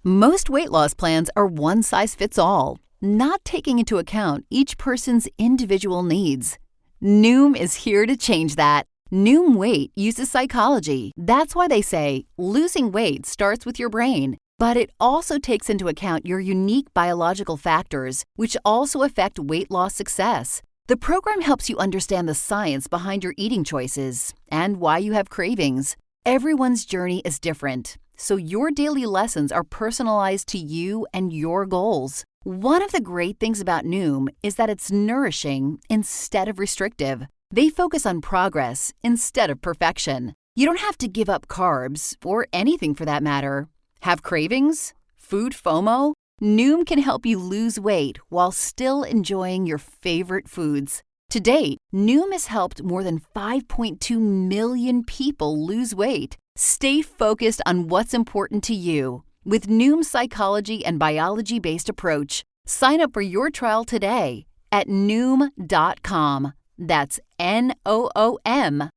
Most weight loss plans are one size fits all, not taking into account each person's individual needs. Noom is here to change that. Noom Weight uses psychology. That's why they say losing weight starts with your brain. But it also takes into account your unique biological factors, which also affect weight loss success. The program helps you understand the science behind your eating choices and why you have cravings. Everyone's journey is different, so your daily lessons are personalized to you and your goals. One of the great things about Noom is that it's nourishing instead of restrictive. They focus on progress instead of perfection. You don't have to give up carbs, or anything for that matter. Have cravings? Food FOMO? Noom can help you lose weight while still enjoying your favorite foods. To date, Noom has helped more than 5.2 million people lose weight. Stay focused on what's important to you with Noom's psychology and biology-based approach. Sign up for your trial today at Noom.com. That's Noom.com.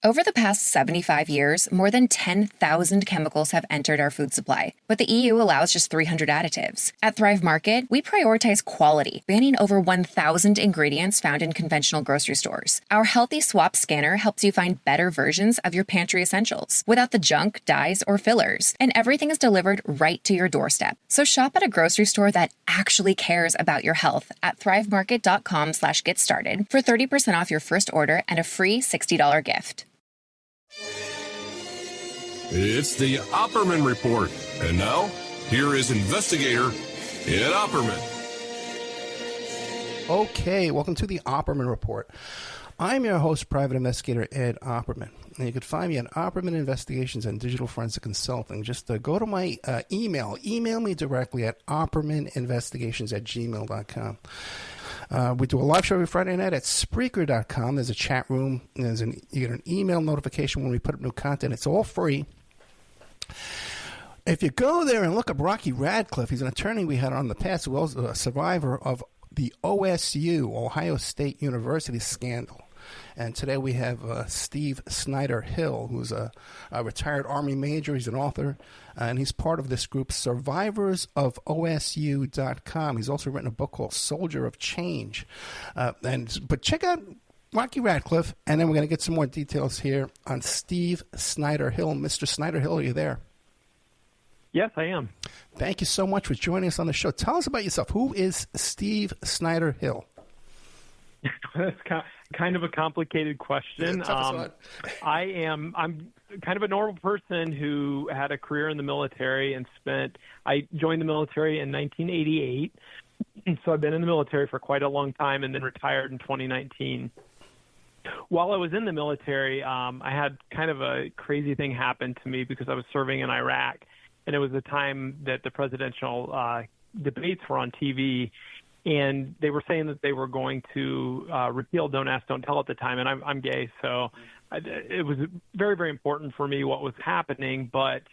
Over the past 75 years, more than 10,000 chemicals have entered our food supply, but the EU allows just 300 additives. At Thrive Market, we prioritize quality, banning over 1,000 ingredients found in conventional grocery stores. Our Healthy Swap scanner helps you find better versions of your pantry essentials without the junk, dyes, or fillers, and everything is delivered right to your doorstep. So shop at a grocery store that actually cares about your health at thrivemarket.com/get-started for 30% off your first order and a free $60 gift. It's the Opperman Report. And now, here is investigator Ed Opperman. Okay, welcome to the Opperman Report. I'm your host, Private Investigator Ed Opperman. And you can find me at Opperman Investigations and Digital Forensic Consulting. Just go to my email. Email me directly at oppermaninvestigations@gmail.com. We do a live show every Friday night at Spreaker.com. There's a chat room. You get an email notification when we put up new content. It's all free. If you go there and look up Rocky Radcliffe, he's an attorney we had on the past, who was a survivor of the OSU, Ohio State University scandal. And today we have Steve Snyder Hill, who's a retired Army major. He's an author, and he's part of this group, Survivors of OSU.com. He's also written a book called Soldier of Change. But check out Rocky Radcliffe, and then we're going to get some more details here on Steve Snyder Hill. Mr. Snyder Hill, are you there? Yes, I am. Thank you so much for joining us on the show. Tell us about yourself. Who is Steve Snyder Hill? That's kind of a complicated question. I'm kind of a normal person who had a career in the military and I joined the military in 1988. So I've been in the military for quite a long time and then retired in 2019. While I was in the military, I had kind of a crazy thing happen to me because I was serving in Iraq. And it was the time that the presidential debates were on TV. And they were saying that they were going to repeal Don't Ask, Don't Tell at the time. And I'm gay, so it was very, very important for me what was happening. But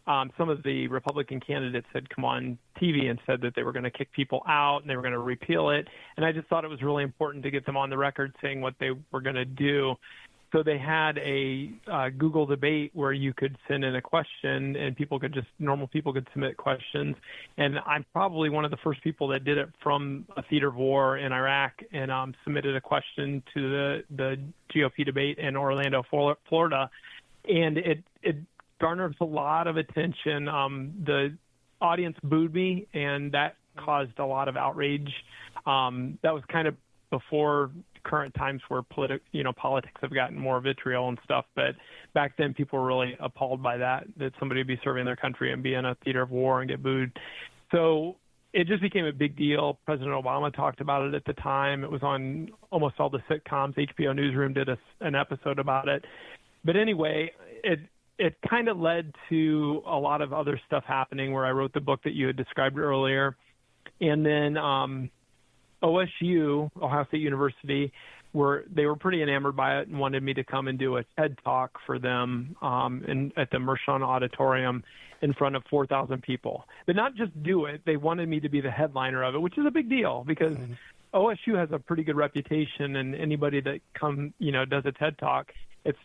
some of the Republican candidates had come on TV and said that they were going to kick people out and they were going to repeal it. And I just thought it was really important to get them on the record saying what they were going to do. So they had a Google debate where you could send in a question and normal people could submit questions. And I'm probably one of the first people that did it from a theater of war in Iraq and submitted a question to the GOP debate in Orlando, Florida. And it garnered a lot of attention. The audience booed me, and that caused a lot of outrage. That was kind of before current times where politics have gotten more vitriol and stuff. But back then, people were really appalled by that somebody would be serving their country and be in a theater of war and get booed. So it just became a big deal. President Obama talked about it at the time. It was on almost all the sitcoms. HBO Newsroom did an episode about it. But anyway, it kind of led to a lot of other stuff happening where I wrote the book that you had described earlier. And then OSU, Ohio State University, they were pretty enamored by it and wanted me to come and do a TED Talk for them at the Mershon Auditorium in front of 4,000 people. But not just do it, they wanted me to be the headliner of it, which is a big deal because OSU has a pretty good reputation, and anybody that does a TED Talk, it's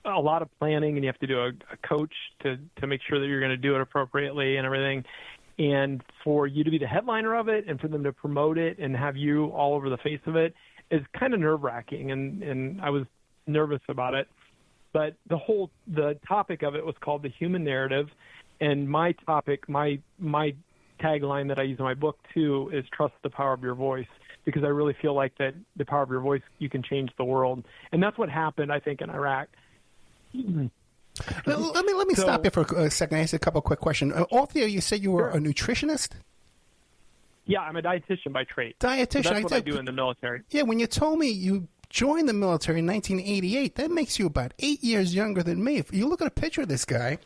a lot of planning, and you have to do a coach to make sure that you're going to do it appropriately and everything. And for you to be the headliner of it and for them to promote it and have you all over the face of it is kind of nerve-wracking, and I was nervous about it. But the topic of it was called The Human Narrative, and my topic, my tagline that I use in my book too is Trust the Power of Your Voice, because I really feel like that the power of your voice, you can change the world. And that's what happened, I think, in Iraq. Let me stop you for a second. I ask a couple of quick questions. Althea, you said you were a nutritionist? Yeah, I'm a dietitian by trade. Dietitian. So that's what I do in the military. Yeah, when you told me you joined the military in 1988, that makes you about 8 years younger than me. If you look at a picture of this guy,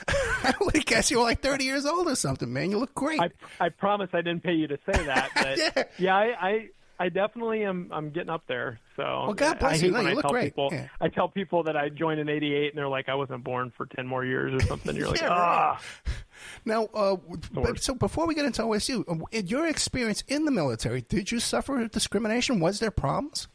I would have guessed you were like 30 years old or something, man. You look great. I promise I didn't pay you to say that. But I definitely am. I'm getting up there. So well, God bless you. No, you look great. Yeah. I tell people that I joined in '88, and they're like, "I wasn't born for 10 more years or something." You're like, right. Now, so before we get into OSU, in your experience in the military, did you suffer discrimination? Was there problems?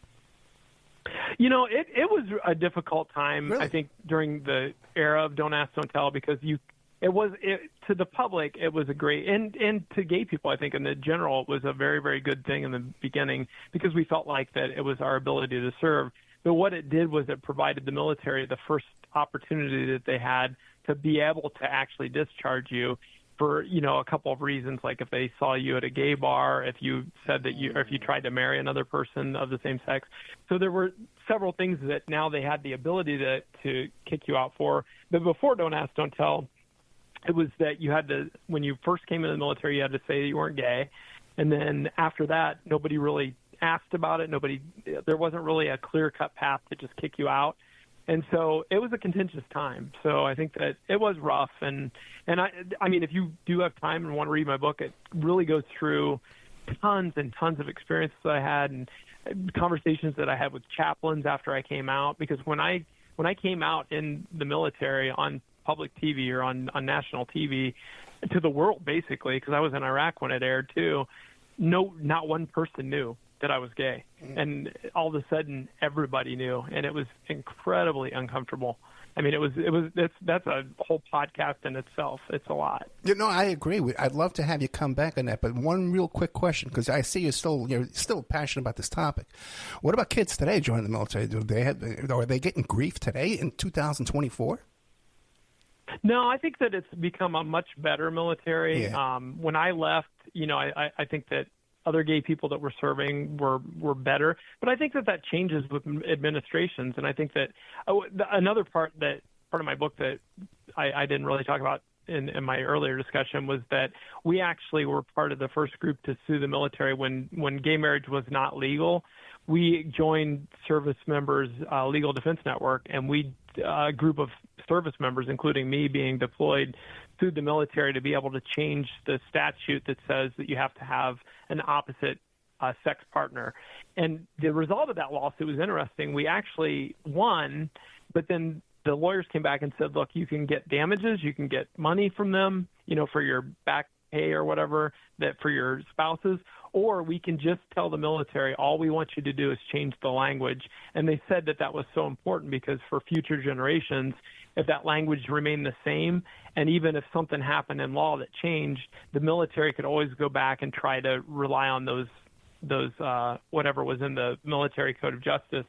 You know, it was a difficult time. Really? I think during the era of Don't Ask, Don't Tell, because to the public, it was a great, and to gay people, I think in the general, it was a very, very good thing in the beginning because we felt like that it was our ability to serve. But what it did was it provided the military the first opportunity that they had to be able to actually discharge you for, a couple of reasons, like if they saw you at a gay bar, if you said that or if you tried to marry another person of the same sex. So there were several things that now they had the ability to kick you out for. But before Don't Ask, Don't Tell, it was that you had to, when you first came into the military, you had to say that you weren't gay. And then after that, nobody really asked about it. There wasn't really a clear-cut path to just kick you out. And so it was a contentious time. So I think that it was rough. And I mean, if you do have time and want to read my book, it really goes through tons and tons of experiences I had and conversations that I had with chaplains after I came out. Because when I came out in the military on public TV or on national TV to the world, basically, because I was in Iraq when it aired too, not one person knew that I was gay. And all of a sudden everybody knew, and it was incredibly uncomfortable. I mean, that's a whole podcast in itself. It's a lot. I agree. I'd love to have you come back on that, but one real quick question, because I see you're still passionate about this topic. What about kids today joining the military? Are they getting grief today in 2024? No, I think that it's become a much better military. Yeah. When I left, I think that other gay people that were serving were better. But I think that changes with administrations. And I think that another part of my book that I didn't really talk about in my earlier discussion was that we actually were part of the first group to sue the military when gay marriage was not legal. We joined Service Members Legal Defense Network, and a group of service members, including me being deployed, sued the military to be able to change the statute that says that you have to have an opposite sex partner. And the result of that lawsuit was interesting. We actually won, but then the lawyers came back and said, look, you can get damages, you can get money from them, for your back pay or whatever, that for your spouses, or we can just tell the military, all we want you to do is change the language. And they said that was so important because for future generations, if that language remained the same, and even if something happened in law that changed, the military could always go back and try to rely on those whatever was in the military code of justice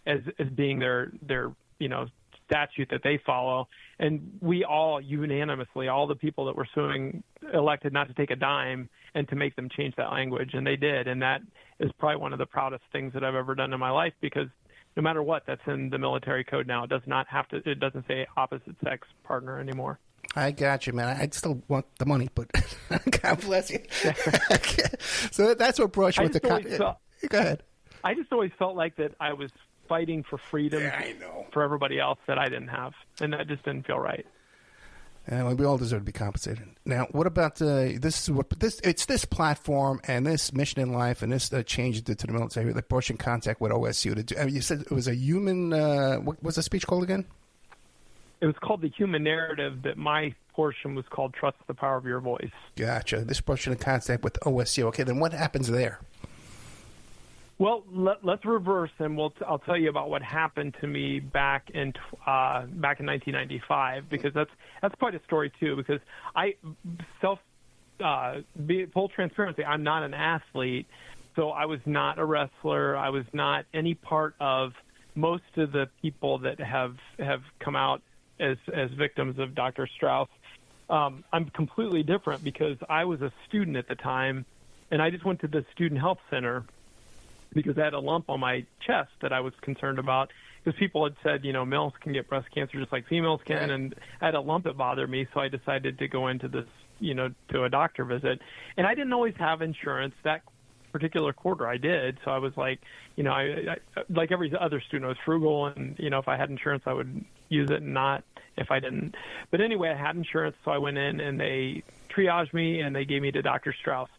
as being their statute that they follow. And we all unanimously, all the people that were suing, elected not to take a dime and to make them change that language, and they did. And that is probably one of the proudest things that I've ever done in my life, because no matter what, that's in the military code now. It doesn't say opposite sex partner anymore. I got you, man. I still want the money, but God bless you. So that's what brought you with the Go ahead. I just always felt like that I was fighting for freedom for everybody else that I didn't have, and that just didn't feel right. And we all deserve to be compensated. Now, what about this platform and this mission in life and this change to the military that brought you in contact with OSU? You said it was a human. What was the speech called again? It was called The Human Narrative, but my portion was called Trust the Power of Your Voice. Gotcha. This brought you in contact with OSU. Okay, then what happens there? Well, let's reverse, and I'll tell you about what happened to me back in 1995, because that's quite a story too. Because full transparency, I'm not an athlete, so I was not a wrestler. I was not any part of most of the people that have come out as victims of Dr. Strauss. I'm completely different because I was a student at the time, and I just went to the student health center because I had a lump on my chest that I was concerned about, because people had said, males can get breast cancer just like females can, and I had a lump that bothered me, so I decided to go into this, to a doctor visit. And I didn't always have insurance. That particular quarter I did, so I was like, I like every other student, I was frugal, and, if I had insurance, I would use it, and not if I didn't. But anyway, I had insurance, so I went in, and they triaged me, and they gave me to Dr. Strauss.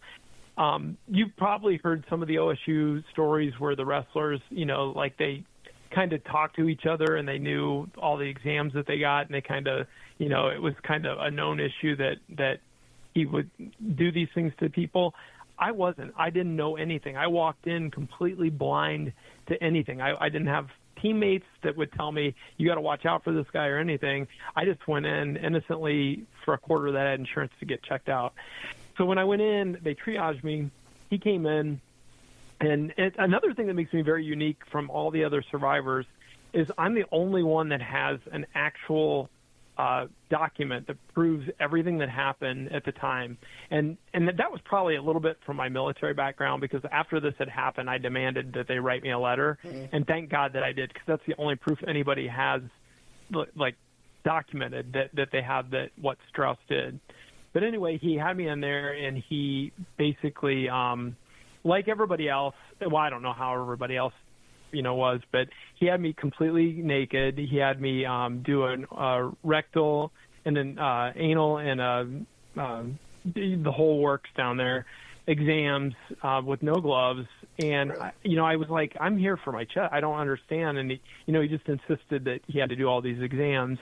You've probably heard some of the OSU stories where the wrestlers, they kind of talked to each other and they knew all the exams that they got, and they kind of, it was kind of a known issue that he would do these things to people. I wasn't. I didn't know anything. I walked in completely blind to anything. I didn't have teammates that would tell me, you got to watch out for this guy or anything. I just went in innocently for a quarter that I had insurance to get checked out. So when I went in, they triaged me. He came in. And another thing that makes me very unique from all the other survivors is I'm the only one that has an actual document that proves everything that happened at the time. And that was probably a little bit from my military background, because after this had happened, I demanded that they write me a letter. Mm-hmm. And thank God that I did, because that's the only proof anybody has, like, documented that they have that what Strauss did. But anyway, he had me in there, and he basically, like everybody else, well, I don't know how everybody else, was, but he had me completely naked. He had me do a rectal and then anal and the whole works down there, exams with no gloves. And, I was like, I'm here for my chest. I don't understand. And, he just insisted that he had to do all these exams.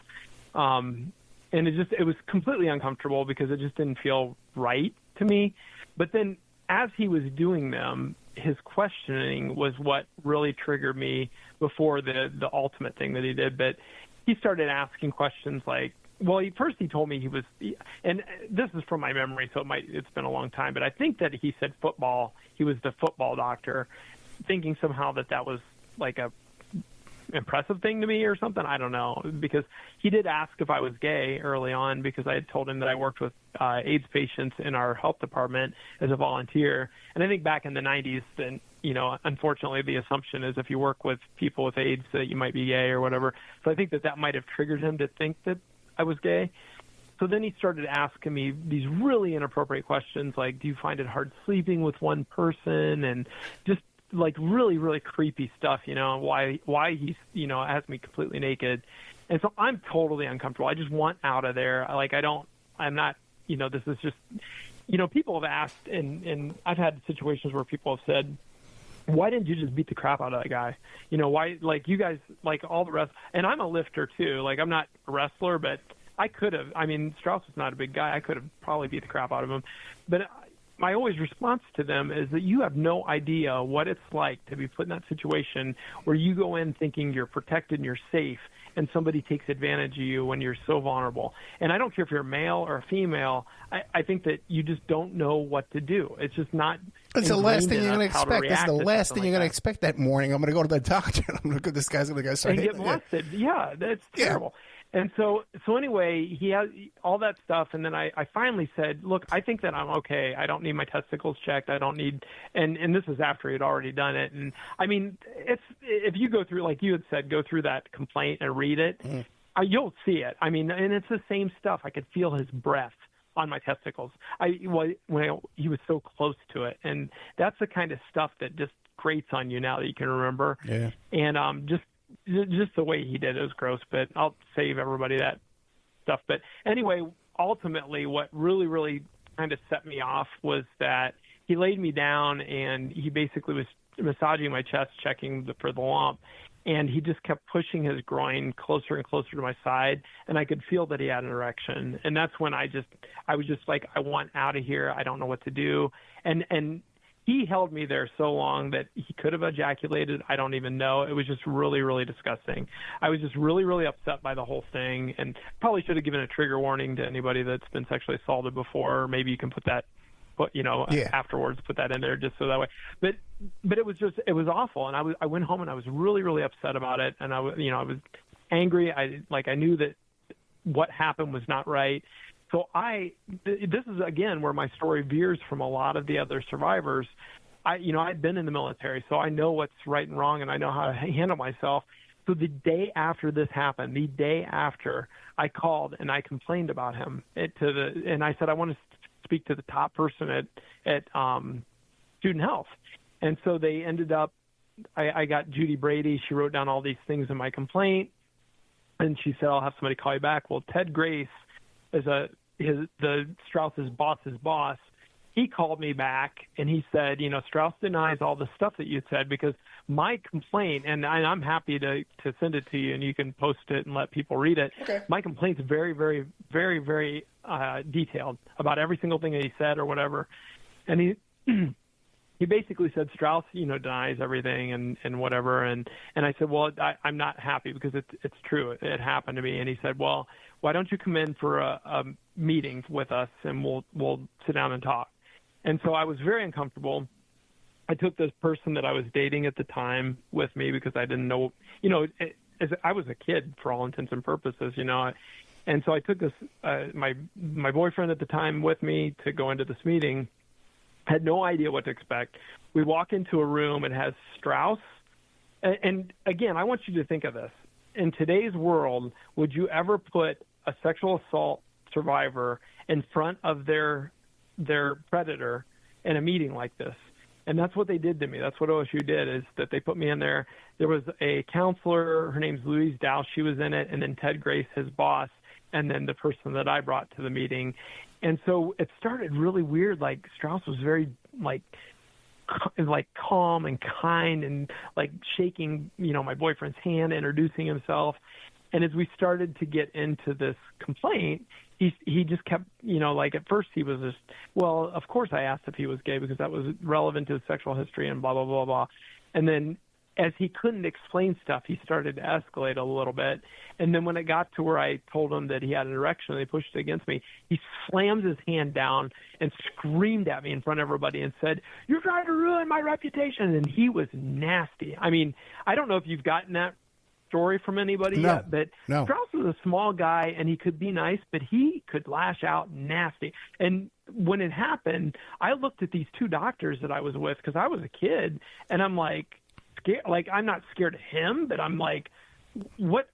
And it was completely uncomfortable because it just didn't feel right to me. But then as he was doing them, his questioning was what really triggered me before the ultimate thing that he did. But he started asking questions like, well, first he told me and this is from my memory, so it's been a long time, but I think that he said football. He was the football doctor, thinking somehow that was like a impressive thing to me or something. I don't know, because he did ask if I was gay early on, because I had told him that I worked with AIDS patients in our health department as a volunteer. And I think back in the 90s, then, unfortunately the assumption is if you work with people with AIDS that you might be gay or whatever. So I think that might have triggered him to think that I was gay. So then he started asking me these really inappropriate questions, like, do you find it hard sleeping with one person? And just like really, really creepy stuff, why he's, has me completely naked. And so I'm totally uncomfortable. I just want out of there. I'm not, this is just, people have asked, and I've had situations where people have said, why didn't you just beat the crap out of that guy? Why, like, you guys, like all the rest, and I'm a lifter too. Like, I'm not a wrestler, but I could have. I mean, Strauss is not a big guy. I could have probably beat the crap out of him. But my always response to them is that you have no idea what it's like to be put in that situation where you go in thinking you're protected and you're safe, and somebody takes advantage of you when you're so vulnerable. And I don't care if you're a male or a female. I think that you just don't know what to do. It's just not. It's the last thing you're going to expect. It's the last thing you're going to expect that morning. I'm going to go to the doctor. I'm going to go. This guy's going to go start and get molested. Yeah, that's terrible. Yeah. And so anyway, he had all that stuff, and then I finally said, look, I think that I'm okay. I don't need my testicles checked. I don't need, and this is after he had already done it. And I mean, if you go through, like you had said, go through that complaint and read it, you'll see it. I mean, and it's the same stuff. I could feel his breath on my testicles. When he was so close to it, and that's the kind of stuff that just grates on you now that you can remember. Yeah. And just the way he did it was gross, but I'll save everybody that stuff. But anyway, ultimately what really, really kind of set me off was that he laid me down and he basically was massaging my chest, checking for the lump. And he just kept pushing his groin closer and closer to my side. And I could feel that he had an erection. And that's when I was just like, I want out of here. I don't know what to do. And he held me there so long that he could have ejaculated. I don't even know. It was just really, really disgusting. I was just really, really upset by the whole thing, and probably should have given a trigger warning to anybody that's been sexually assaulted before. Maybe you can put that, afterwards, put that in there just so that way. But it was awful, and I went home and I was really, really upset about it, and I was angry. I knew that what happened was not right. So this is, again, where my story veers from a lot of the other survivors. I'd been in the military, so I know what's right and wrong, and I know how to handle myself. So the day after this happened, the day after, I called and I complained about him and I said, I want to speak to the top person at Student Health. And so they ended up, I got Judy Brady. She wrote down all these things in my complaint, and she said, I'll have somebody call you back. Well, Ted Grace is the Strauss's boss's boss. He called me back and he said, Strauss denies all the stuff that you said, because my complaint, and I'm happy to send it to you and you can post it and let people read it. Okay. My complaint's very, very, very, very detailed about every single thing that he said or whatever. And he basically said Strauss, denies everything and whatever. And I said, well, I'm not happy because it's true. It happened to me. And he said, well, why don't you come in for a meeting with us and we'll sit down and talk. And so I was very uncomfortable. I took this person that I was dating at the time with me because I didn't know, as I was a kid for all intents and purposes, and so I took this, my boyfriend at the time with me to go into this meeting. Had no idea what to expect. We walk into a room, it has Strauss. And again, I want you to think of this. In today's world, would you ever put a sexual assault survivor in front of their predator in a meeting like this? And that's what they did to me. That's what OSU did, is that they put me in there. There was a counselor, her name's Louise Dow, she was in it, and then Ted Grace, his boss, and then the person that I brought to the meeting. And so it started really weird. Like, Strauss was very calm and kind and shaking, my boyfriend's hand, introducing himself. And as we started to get into this complaint, he just kept, at first he was just, well, of course I asked if he was gay because that was relevant to his sexual history and blah, blah, blah, blah. And then as he couldn't explain stuff, he started to escalate a little bit. And then when it got to where I told him that he had an erection and they pushed it against me, he slammed his hand down and screamed at me in front of everybody and said, "You're trying to ruin my reputation." And he was nasty. I mean, I don't know if you've gotten that story from anybody yet, but Strauss was a small guy and he could be nice, but he could lash out nasty. And when it happened, I looked at these two doctors that I was with, because I was a kid, and I'm like, scared. Like, I'm not scared of him, but I'm like, what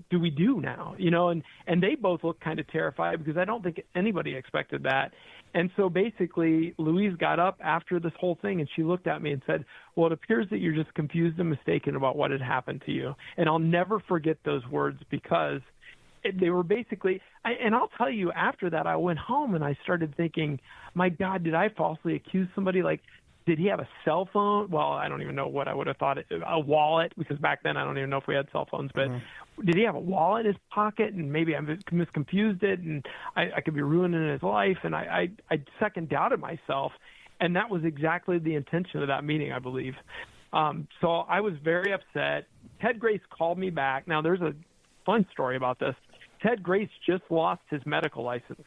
do we do now? And they both looked kind of terrified, because I don't think anybody expected that. And so basically Louise got up after this whole thing and she looked at me and said, "Well, it appears that you're just confused and mistaken about what had happened to you." And I'll never forget those words, because they were basically, and I'll tell you, after that, I went home and I started thinking, my God, did I falsely accuse somebody? Like, did he have a cell phone? Well, I don't even know what I would have thought. A wallet, because back then I don't even know if we had cell phones. But did he have a wallet in his pocket? And maybe I misconfused it, and I could be ruining his life. And I second doubted myself. And that was exactly the intention of that meeting, I believe. So I was very upset. Ted Grace called me back. Now, there's a fun story about this. Ted Grace just lost his medical license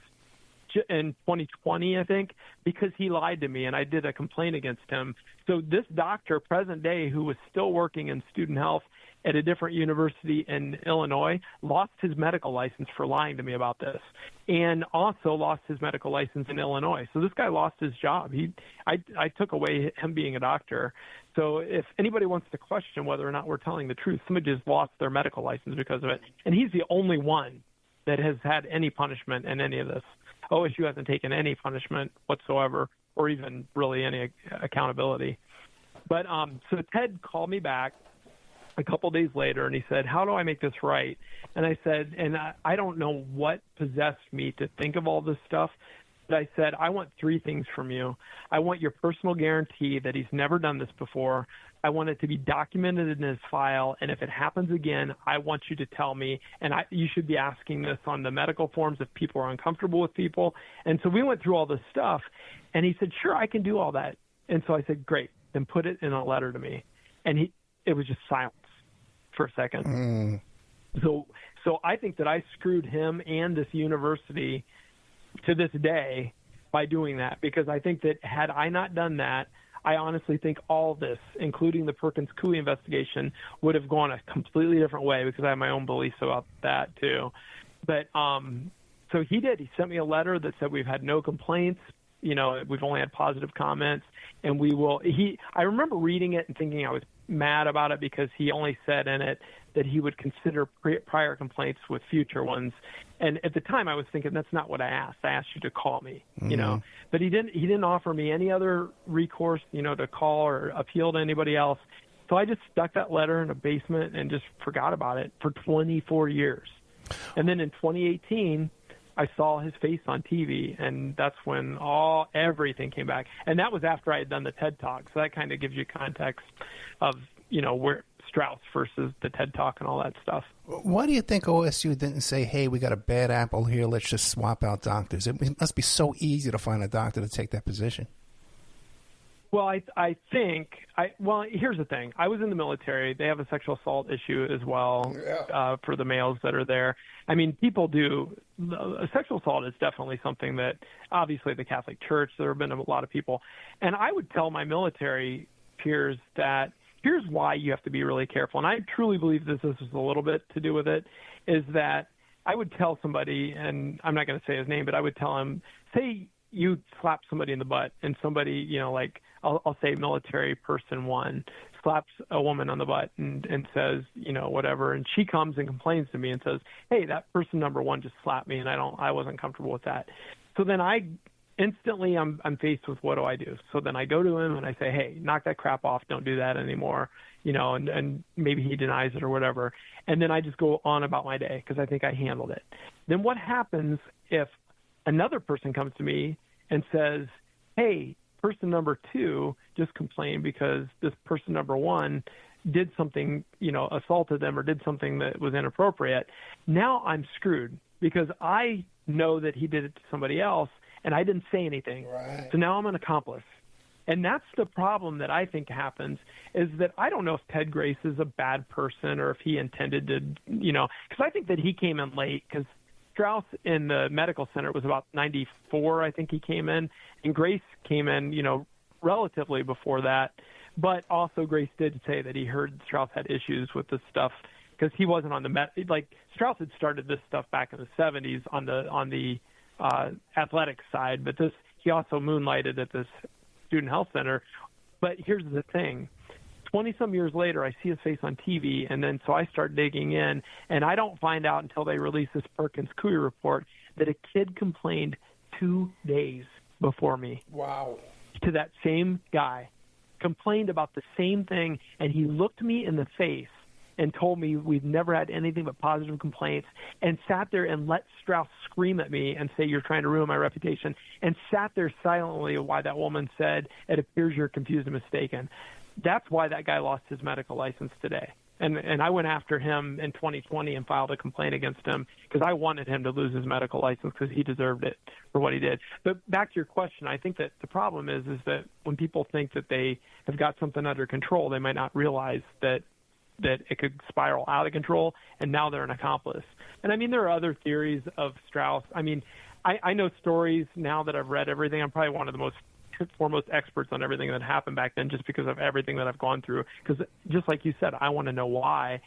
in 2020, I think, because he lied to me and I did a complaint against him. So this doctor, present day, who was still working in student health at a different university in Illinois, lost his medical license for lying to me about this, and also lost his medical license in Illinois. So this guy lost his job. I took away him being a doctor. So if anybody wants to question whether or not we're telling the truth, somebody just lost their medical license because of it. And he's the only one that has had any punishment in any of this. OSU hasn't taken any punishment whatsoever, or even really any accountability. But so Ted called me back a couple days later, and he said, "How do I make this right?" And I said, and I don't know what possessed me to think of all this stuff, but I said, "I want three things from you. I want your personal guarantee that he's never done this before. I want it to be documented in his file, and if it happens again, I want you to tell me, and you should be asking this on the medical forms if people are uncomfortable with people." And so we went through all this stuff, and he said, "Sure, I can do all that." And so I said, great, then put it in a letter to me. And it was just silence for a second. So I think that I screwed him and this university to this day by doing that, because I think that had I not done that, I honestly think all this, including the Perkins Coie investigation, would have gone a completely different way, because I have my own beliefs about that too. But so he did. He sent me a letter that said we've had no complaints. We've only had positive comments, and we will. I remember reading it and thinking I was mad about it, because he only said in it that he would consider prior complaints with future ones. And at the time I was thinking, that's not what I asked. I asked you to call me, but he didn't offer me any other recourse, to call or appeal to anybody else. So I just stuck that letter in a basement and just forgot about it for 24 years. And then in 2018, I saw his face on TV, and that's when everything came back. And that was after I had done the TED Talk. So that kind of gives you context of, where Strauss versus the TED Talk and all that stuff. Why do you think OSU didn't say, hey, we got a bad apple here, let's just swap out doctors? It must be so easy to find a doctor to take that position. Well, I think here's the thing. I was in the military. They have a sexual assault issue as well for the males that are there. I mean, people do. Sexual assault is definitely something that, obviously, the Catholic Church, there have been a lot of people. And I would tell my military peers that here's why you have to be really careful. And I truly believe this is a little bit to do with it, is that I would tell somebody, and I'm not going to say his name, but I would tell him, say you slap somebody in the butt, and somebody, I'll say military person one slaps a woman on the butt and says, whatever, and she comes and complains to me and says, hey, that person number one just slapped me, and I wasn't comfortable with that. So then instantly I'm faced with, what do I do? So then I go to him and I say, hey, knock that crap off, don't do that anymore, and maybe he denies it or whatever. And then I just go on about my day, because I think I handled it. Then what happens if another person comes to me and says, hey, person number two just complained because this person number one did something, assaulted them or did something that was inappropriate? Now I'm screwed, because I know that he did it to somebody else and I didn't say anything. Right. So now I'm an accomplice. And that's the problem that I think happens, is that I don't know if Ted Grace is a bad person or if he intended to, because I think that he came in late, because Strauss in the medical center was about 94, I think he came in, and Grace came in, relatively before that. But also Grace did say that he heard Strauss had issues with this stuff, because he wasn't on the Strauss had started this stuff back in the 70s on the athletic side, but he also moonlighted at this student health center. But here's the thing. 20-some years later, I see his face on TV, and then so I start digging in, and I don't find out until they release this Perkins Coie report that a kid complained 2 days before me. Wow. To that same guy, complained about the same thing, and he looked me in the face and told me we've never had anything but positive complaints, and sat there and let Strauss scream at me and say, you're trying to ruin my reputation, and sat there silently while that woman said, it appears you're confused and mistaken. That's why that guy lost his medical license today. And I went after him in 2020 and filed a complaint against him, because I wanted him to lose his medical license, because he deserved it for what he did. But back to your question, I think that the problem is that when people think that they have got something under control, they might not realize that it could spiral out of control, and now they're an accomplice. And I mean, there are other theories of Strauss. I mean, I know stories now that I've read everything. I'm probably one of the foremost experts on everything that happened back then, just because of everything that I've gone through. Because just like you said, I want to know why.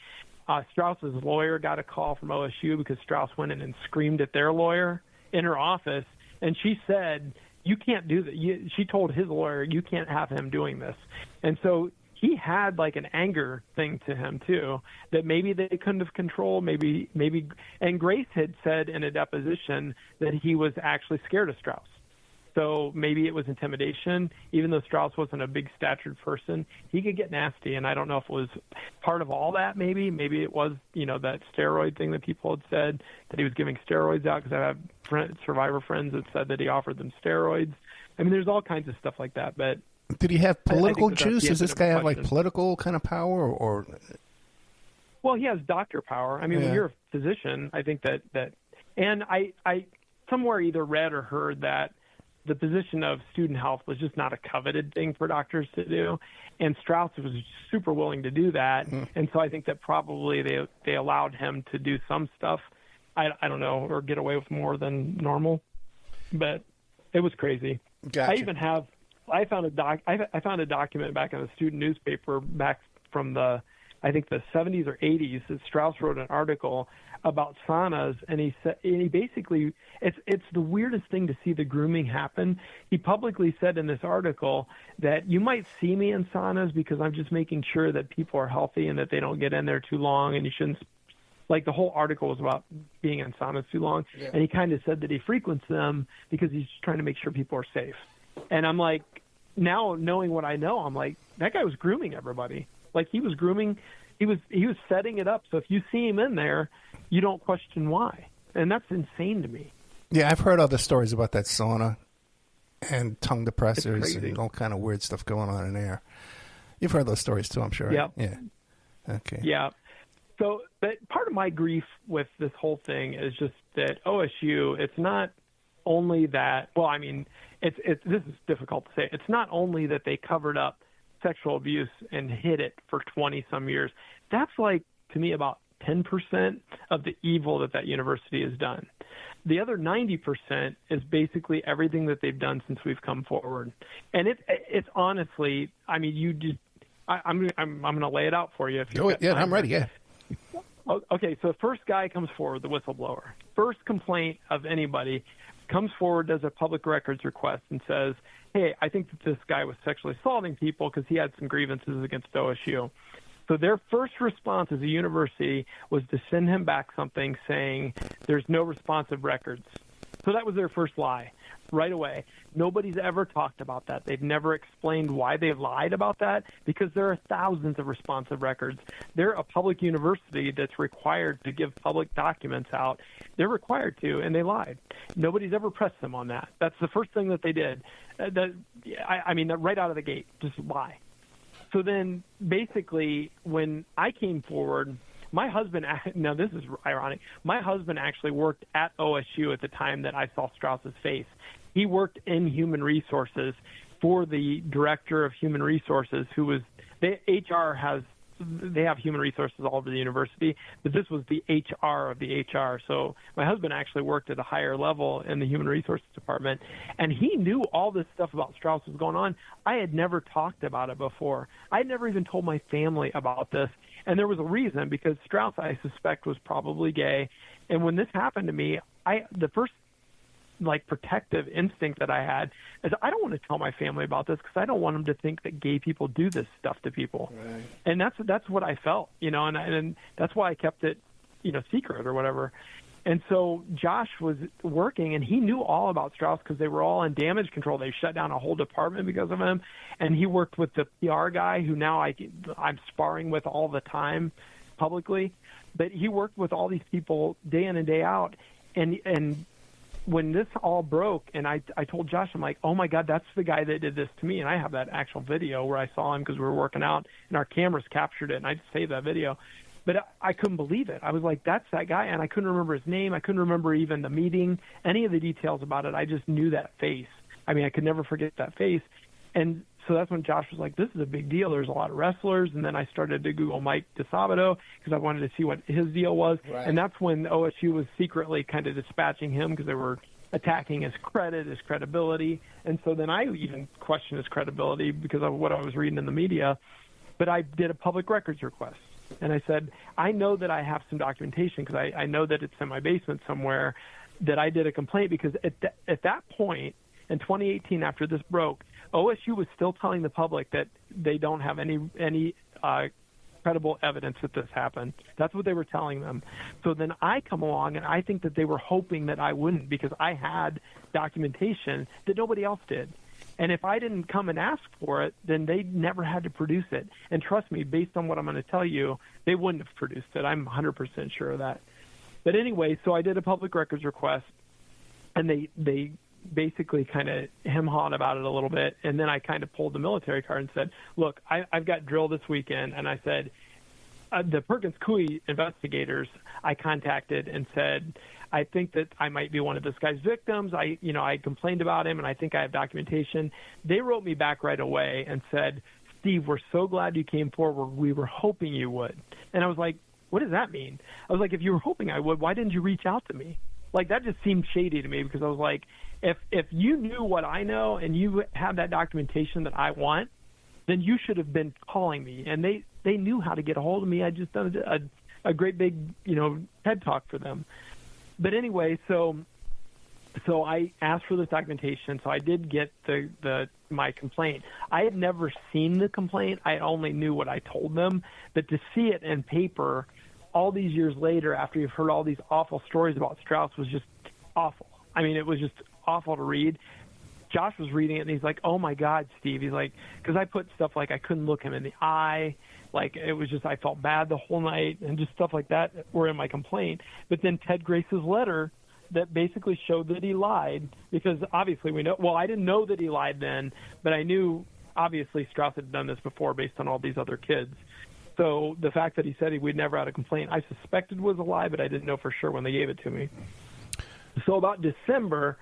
Strauss's lawyer got a call from OSU because Strauss went in and screamed at their lawyer in her office, and she said, you can't do that. She told his lawyer, you can't have him doing this. And so he had like an anger thing to him too, that maybe they couldn't have controlled, maybe. And Grace had said in a deposition that he was actually scared of Strauss. So maybe it was intimidation. Even though Strauss wasn't a big statured person, he could get nasty. And I don't know if it was part of all that. Maybe it was, that steroid thing that people had said, that he was giving steroids out, because I have survivor friends that said that he offered them steroids. I mean, there's all kinds of stuff like that. But did he have political juice? Does this guy have like political kind of power, or? Well, he has doctor power. I mean, when you're a physician, I think that, and I somewhere either read or heard that the position of student health was just not a coveted thing for doctors to do, and Strauss was super willing to do that. And so I think that probably they allowed him to do some stuff. I don't know, or get away with more than normal, but it was crazy. Gotcha. I found a document back in the student newspaper back from the 70s or 80s that Strauss wrote an article about saunas, and he basically, it's the weirdest thing to see the grooming happen. He publicly said in this article that you might see me in saunas because I'm just making sure that people are healthy and that they don't get in there too long, and you shouldn't. Like, the whole article was about being in saunas too long, and he kind of said that he frequents them because he's trying to make sure people are safe. And I'm like, now knowing what I know, I'm like, that guy was grooming everybody. Like, he was grooming, he was setting it up so if you see him in there, you don't question why. And that's insane to me. Yeah, I've heard other stories about that sauna and tongue depressors and all kind of weird stuff going on in there. You've heard those stories too, I'm sure. Yep. Yeah. Okay. Yeah. So, but part of my grief with this whole thing is just that OSU, it's not only that, well, I mean, this is difficult to say. It's not only that they covered up sexual abuse and hid it for 20-some years. That's like, to me, about 10% of the evil that university has done. The other 90% is basically everything that they've done since we've come forward. And it's honestly, I mean, I'm going to lay it out for you. If Go ahead. Yeah, I'm ready. Yeah. Okay, so the first guy comes forward, the whistleblower. First complaint of anybody comes forward, does a public records request, and says, hey, I think that this guy was sexually assaulting people because he had some grievances against OSU. So their first response as a university was to send him back something saying there's no responsive records. So that was their first lie right away. Nobody's ever talked about that. They've never explained why they lied about that, because there are thousands of responsive records. They're a public university that's required to give public documents out. They're required to, and they lied. Nobody's ever pressed them on that. That's the first thing that they did. I mean, right out of the gate, just lie. So then basically when I came forward, my husband, now this is ironic, my husband actually worked at OSU at the time that I saw Strauss's face. He worked in human resources for the director of human resources, who was, they have human resources all over the university, but this was the HR of the HR. So my husband actually worked at a higher level in the human resources department, and he knew all this stuff about Strauss was going on. I had never talked about it before. I had never even told my family about this, and there was a reason, because Strauss, I suspect, was probably gay. And when this happened to me, the first protective instinct that I had is I don't want to tell my family about this because I don't want them to think that gay people do this stuff to people. Right. And that's what I felt, and that's why I kept it, secret or whatever. And so Josh was working, and he knew all about Strauss because they were all in damage control. They shut down a whole department because of him. And he worked with the PR guy who now I'm sparring with all the time publicly. But he worked with all these people day in and day out. And when this all broke, and I told Josh, I'm like, oh, my God, that's the guy that did this to me. And I have that actual video where I saw him because we were working out, and our cameras captured it, and I just saved that video. But I couldn't believe it. I was like, that's that guy, and I couldn't remember his name. I couldn't remember even the meeting, any of the details about it. I just knew that face. I mean, I could never forget that face. And so that's when Josh was like, this is a big deal. There's a lot of wrestlers. And then I started to Google Mike DeSabato because I wanted to see what his deal was. Right. And that's when OSU was secretly kind of dispatching him because they were attacking his credit, his credibility. And so then I even questioned his credibility because of what I was reading in the media. But I did a public records request. And I said, I know that I have some documentation because I know that it's in my basement somewhere that I did a complaint, because at that point in 2018, after this broke, OSU was still telling the public that they don't have any credible evidence that this happened. That's what they were telling them. So then I come along, and I think that they were hoping that I wouldn't, because I had documentation that nobody else did. And if I didn't come and ask for it, then they never had to produce it. And trust me, based on what I'm going to tell you, they wouldn't have produced it. I'm 100% sure of that. But anyway, so I did a public records request, and they basically kind of hem-hawed about it a little bit. And then I kind of pulled the military card and said, look, I've got drill this weekend. And I said, the Perkins Coie investigators I contacted and said, I think that I might be one of this guy's victims. I complained about him, and I think I have documentation. They wrote me back right away and said, Steve, we're so glad you came forward. We were hoping you would. And I was like, what does that mean? I was like, if you were hoping I would, why didn't you reach out to me? Like, that just seemed shady to me, because I was like, if you knew what I know and you have that documentation that I want, then you should have been calling me. And they knew how to get a hold of me. I just done a great big, TED talk for them. But anyway, so I asked for this documentation. So I did get my complaint. I had never seen the complaint. I only knew what I told them. But to see it in paper all these years later, after you've heard all these awful stories about Strauss, was just awful. I mean, it was just awful to read. Josh was reading it, and he's like, oh, my God, Steve. He's like, because I put stuff like I couldn't look him in the eye. Like, it was just, I felt bad the whole night, and just stuff like that were in my complaint. But then Ted Grace's letter that basically showed that he lied, because obviously we know, well, I didn't know that he lied then, but I knew obviously Strauss had done this before based on all these other kids. So the fact that he said we'd never had a complaint, I suspected was a lie, but I didn't know for sure when they gave it to me. So about December,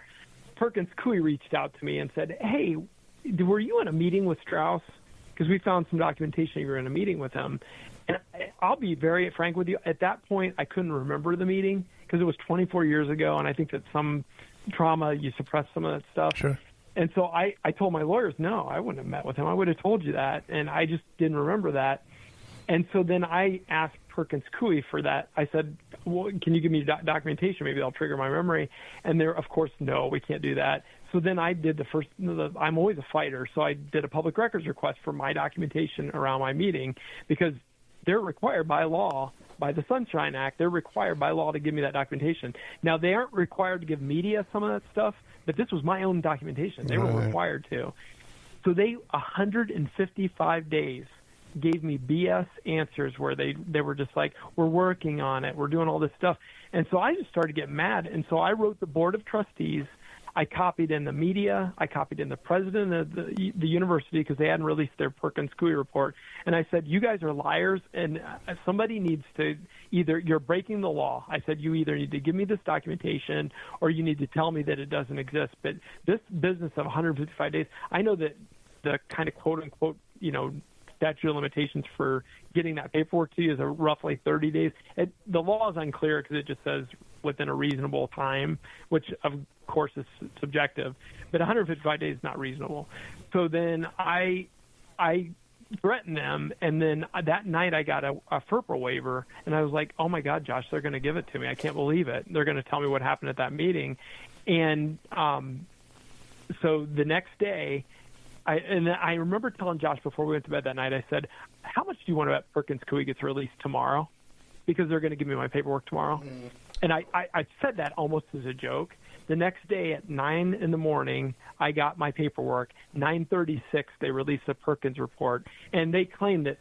Perkins Coie reached out to me and said, hey, were you in a meeting with Strauss? Because we found some documentation you were in a meeting with him. And I'll be very frank with you. At that point, I couldn't remember the meeting because it was 24 years ago, and I think that some trauma, you suppress some of that stuff. Sure. And so I told my lawyers, no, I wouldn't have met with him. I would have told you that, and I just didn't remember that. And so then I asked Perkins Coie for that. I said, well, can you give me documentation? Maybe that'll trigger my memory. And they're, of course, no, we can't do that. So then I did I'm always a fighter, so I did a public records request for my documentation around my meeting, because they're required by law, by the Sunshine Act, they're required by law to give me that documentation. Now, they aren't required to give media some of that stuff, but this was my own documentation. They were required to. So they, 155 days, gave me BS answers where they were just like, we're working on it, we're doing all this stuff. And so I just started to get mad. And so I wrote the Board of Trustees. I copied in the media. I copied in the president of the university, because they hadn't released their Perkins Coie report. And I said, you guys are liars, and somebody needs to either, you're breaking the law. I said, you either need to give me this documentation or you need to tell me that it doesn't exist. But this business of 155 days, I know that the kind of quote-unquote, statute of limitations for getting that paperwork to you is roughly 30 days. The law is unclear because it just says within a reasonable time, which of course is subjective, but 155 days is not reasonable. So then I threatened them, and then that night I got a FERPA waiver, and I was like, oh my God, Josh, they're going to give it to me. I can't believe it. They're going to tell me what happened at that meeting. And so the next day, I remember telling Josh before we went to bed that night, I said, how much do you want to bet Perkins Coie gets released tomorrow? Because they're going to give me my paperwork tomorrow. Mm. And I said that almost as a joke. The next day at 9 in the morning, I got my paperwork. 9:36, they released the Perkins report. And they claimed that,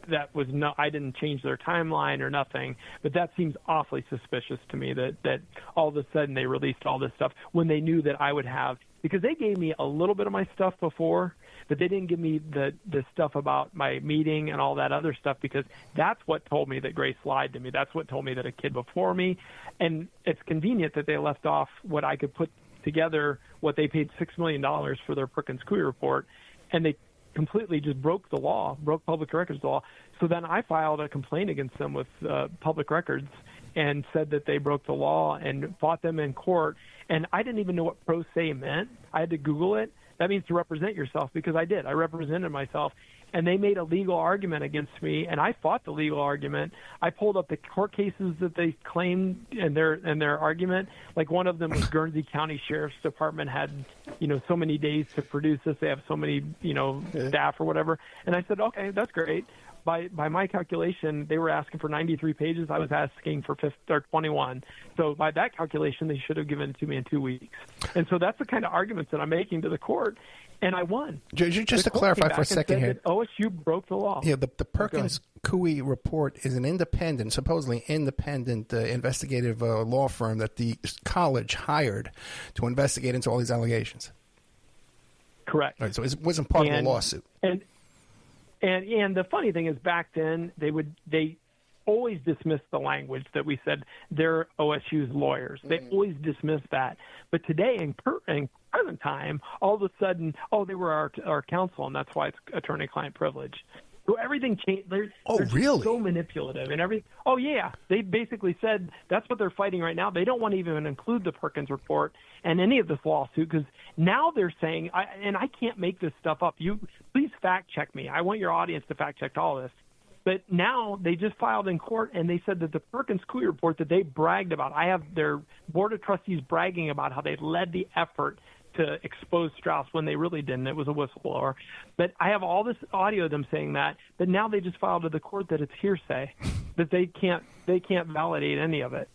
that was I didn't change their timeline or nothing. But that seems awfully suspicious to me that all of a sudden they released all this stuff when they knew that I would have, because they gave me a little bit of my stuff before, but they didn't give me the stuff about my meeting and all that other stuff, because that's what told me that Grace lied to me. That's what told me that a kid before me. And it's convenient that they left off what I could put together, what they paid $6 million for their Perkins Coie report, and they completely just broke the law, broke public records law. So then I filed a complaint against them with public records and said that they broke the law and fought them in court. And I didn't even know what pro se meant. I had to Google it. That means to represent yourself, because I did. I represented myself. And they made a legal argument against me, and I fought the legal argument. I pulled up the court cases that they claimed in their argument. Like, one of them was Guernsey County Sheriff's Department had, so many days to produce this. They have so many, staff or whatever. And I said, okay, that's great. By my calculation, they were asking for 93 pages. I was asking for 21. So by that calculation, they should have given it to me in 2 weeks. And so that's the kind of arguments that I'm making to the court, and I won. Just to clarify for a second here, OSU broke the law. Yeah, the Perkins Coie report is an supposedly independent investigative law firm that the college hired to investigate into all these allegations. Correct. Right, so it wasn't part of the lawsuit. And the funny thing is, back then they always dismissed the language that we said they're OSU's lawyers. They always dismissed that. But today, in present time, all of a sudden, they were our counsel, and that's why it's attorney-client privilege. So everything changed. They're really? so manipulative and everything. Oh, yeah. They basically said that's what they're fighting right now. They don't want to even include the Perkins report and any of this lawsuit because now they're saying, and I can't make this stuff up. You please fact check me. I want your audience to fact check all this. But now they just filed in court, and they said that the Perkins Coie report that they bragged about, I have their board of trustees bragging about how they led the effort to expose Strauss when they really didn't. It was a whistleblower. But I have all this audio of them saying that, but now they just filed to the court that it's hearsay, that they can't validate any of it.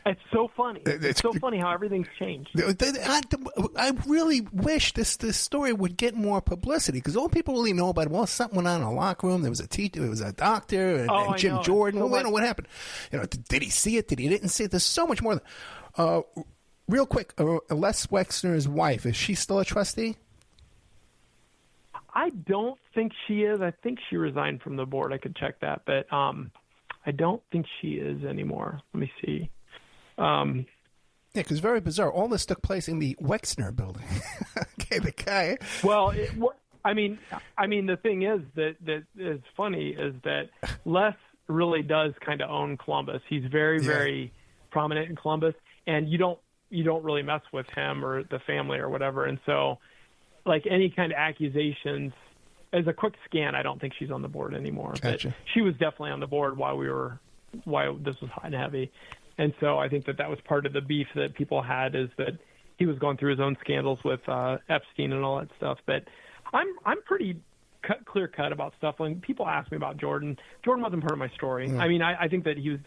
It's so funny. It's so funny how everything's changed. I really wish this story would get more publicity because all people really know about it. Well, something went on in the locker room. There was a teacher, there was a doctor, and Jim Jordan. What happened? Did he see it? Did he didn't see it? There's so much more. Real quick, Les Wexner's wife, is she still a trustee? I don't think she is. I think she resigned from the board. I could check that, but I don't think she is anymore. Let me see. Yeah, because very bizarre. All this took place in the Wexner building. Okay, the guy. Well, I mean, the thing is that is funny is that Les really does kind of own Columbus. He's very prominent in Columbus, and you don't really mess with him or the family or whatever. And so, like any kind of accusations, as a quick scan, I don't think she's on the board anymore. Gotcha. But she was definitely on the board while this was hot and heavy. And so I think that was part of the beef that people had is that he was going through his own scandals with Epstein and all that stuff. But I'm pretty clear cut about stuff. When people ask me about Jordan wasn't part of my story. I mean, I think that he's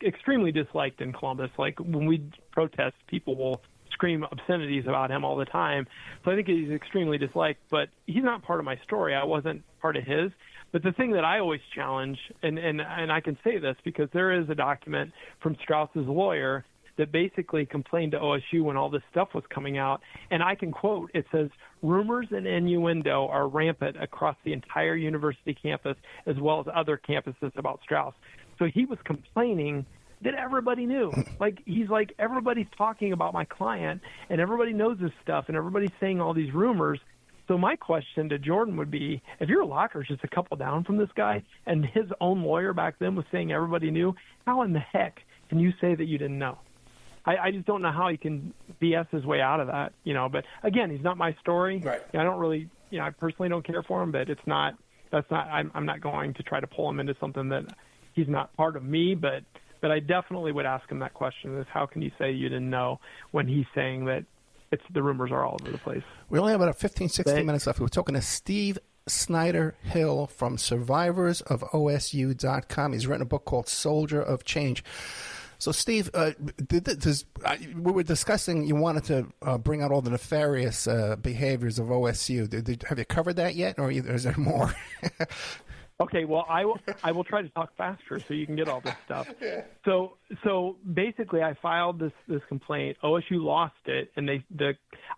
extremely disliked in Columbus. Like when we protest, people will scream obscenities about him all the time. So I think he's extremely disliked, but he's not part of my story. I wasn't part of his. But the thing that I always challenge, and I can say this because there is a document from Strauss's lawyer that basically complained to OSU when all this stuff was coming out. And I can quote, it says, rumors and innuendo are rampant across the entire university campus as well as other campuses about Strauss. So he was complaining that everybody knew. Like, he's like, everybody's talking about my client and everybody knows this stuff and everybody's saying all these rumors. So my question to Jordan would be, if your locker's just a couple down from this guy and his own lawyer back then was saying everybody knew, how in the heck can you say that you didn't know? I just don't know how he can BS his way out of that, But again, he's not my story. Right. I don't really, I personally don't care for him, but I'm not going to try to pull him into something that he's not part of me. But I definitely would ask him that question: is how can you say you didn't know when he's saying that the rumors are all over the place? We only have about 15, 16 minutes left. We're talking to Steve Snyder Hill from survivorsofosu.com. He's written a book called Soldier of Change. So, Steve, we were discussing you wanted to bring out all the nefarious behaviors of OSU. Have you covered that yet, or is there more? Okay, well, I will try to talk faster so you can get all this stuff. Yeah. So basically, I filed this complaint. OSU lost it, and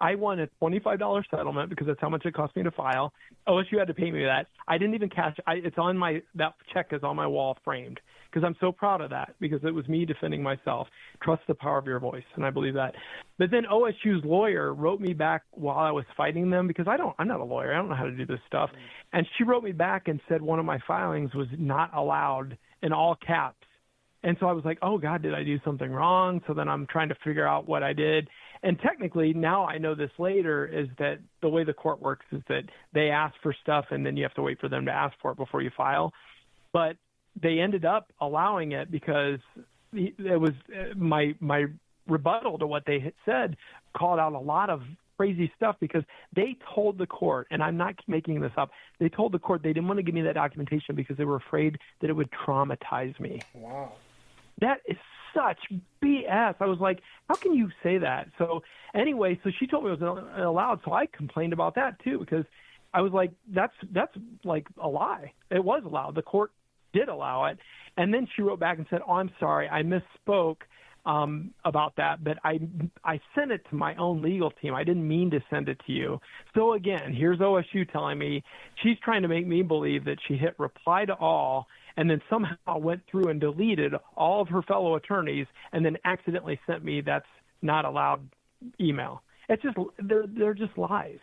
I won a $25 settlement because that's how much it cost me to file. OSU had to pay me that. I didn't even cash. It's on that check is on my wall framed because I'm so proud of that because it was me defending myself. Trust the power of your voice, and I believe that. But then OSU's lawyer wrote me back while I was fighting them because I'm not a lawyer. I don't know how to do this stuff. And she wrote me back and said one of my filings was not allowed in all caps. And so I was like, oh, God, did I do something wrong? So then I'm trying to figure out what I did. And technically, now I know this later, is that the way the court works is that they ask for stuff and then you have to wait for them to ask for it before you file. But they ended up allowing it because it was my rebuttal to what they had said called out a lot of crazy stuff because they told the court, and I'm not making this up, they told the court they didn't want to give me that documentation because they were afraid that it would traumatize me. Wow. That is such BS. I was like, how can you say that? So anyway, so she told me it was allowed, so I complained about that too because I was like, that's like a lie. It was allowed. The court did allow it. And then she wrote back and said, oh, I'm sorry, I misspoke about that, but I sent it to my own legal team. I didn't mean to send it to you. So again, here's OSU telling me she's trying to make me believe that she hit reply to all and then somehow went through and deleted all of her fellow attorneys and then accidentally sent me that's not allowed email. It's just they're just lies.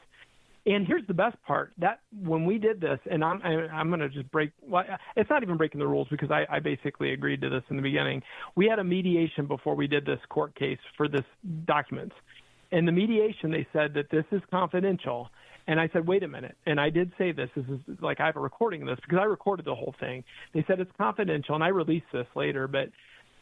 And here's the best part, that when we did this, and I'm going to just break, well, it's not even breaking the rules because I basically agreed to this in the beginning. We had a mediation before we did this court case for this documents. In the mediation, they said that this is confidential. And I said, wait a minute. And I did say this. This is like I have a recording of this because I recorded the whole thing. They said it's confidential, and I released this later. But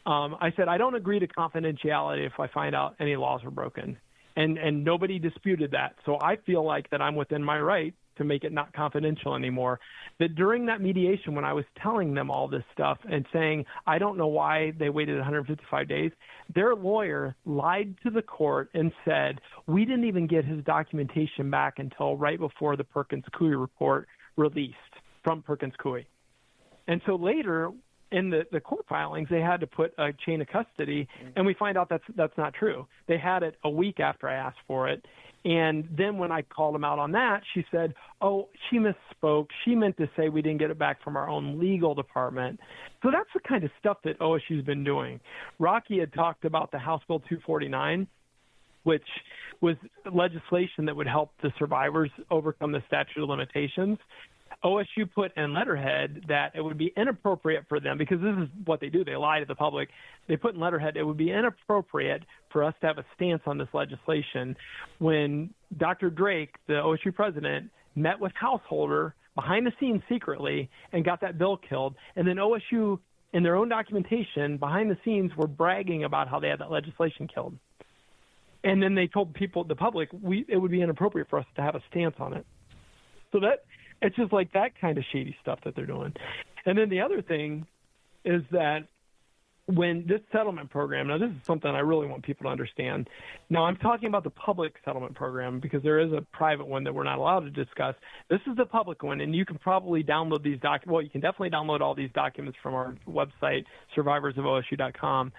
I said, I don't agree to confidentiality if I find out any laws are broken. And nobody disputed that. So I feel like that I'm within my right to make it not confidential anymore. That during that mediation, when I was telling them all this stuff and saying, I don't know why they waited 155 days, their lawyer lied to the court and said, we didn't even get his documentation back until right before the Perkins-Coie report released from Perkins-Coie. And so later, in the court filings, they had to put a chain of custody, and we find out that's not true. They had it a week after I asked for it, and then when I called them out on that, she said, oh, she misspoke. She meant to say we didn't get it back from our own legal department. So that's the kind of stuff that OSU's been doing. Rocky had talked about the House Bill 249, which was legislation that would help the survivors overcome the statute of limitations. OSU put in letterhead that it would be inappropriate for them, because this is what they do. They lie to the public. They put in letterhead it would be inappropriate for us to have a stance on this legislation when Dr. Drake, the OSU president, met with Householder behind the scenes secretly and got that bill killed. And then OSU, in their own documentation, behind the scenes, were bragging about how they had that legislation killed. And then they told people, the public, it would be inappropriate for us to have a stance on it. So it's just like that kind of shady stuff that they're doing. And then the other thing is that when this settlement program, now this is something I really want people to understand. Now I'm talking about the public settlement program because there is a private one that we're not allowed to discuss. This is the public one, and you can probably download these documents. Well, you can definitely download all these documents from our website, survivorsofosu.com.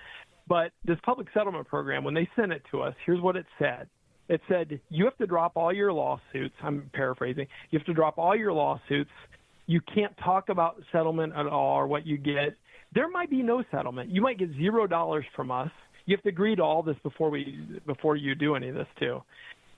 But this public settlement program, when they sent it to us, here's what it said. It said, you have to drop all your lawsuits. I'm paraphrasing. You have to drop all your lawsuits. You can't talk about settlement at all or what you get. There might be no settlement. You might get $0 from us. You have to agree to all this before you do any of this, too.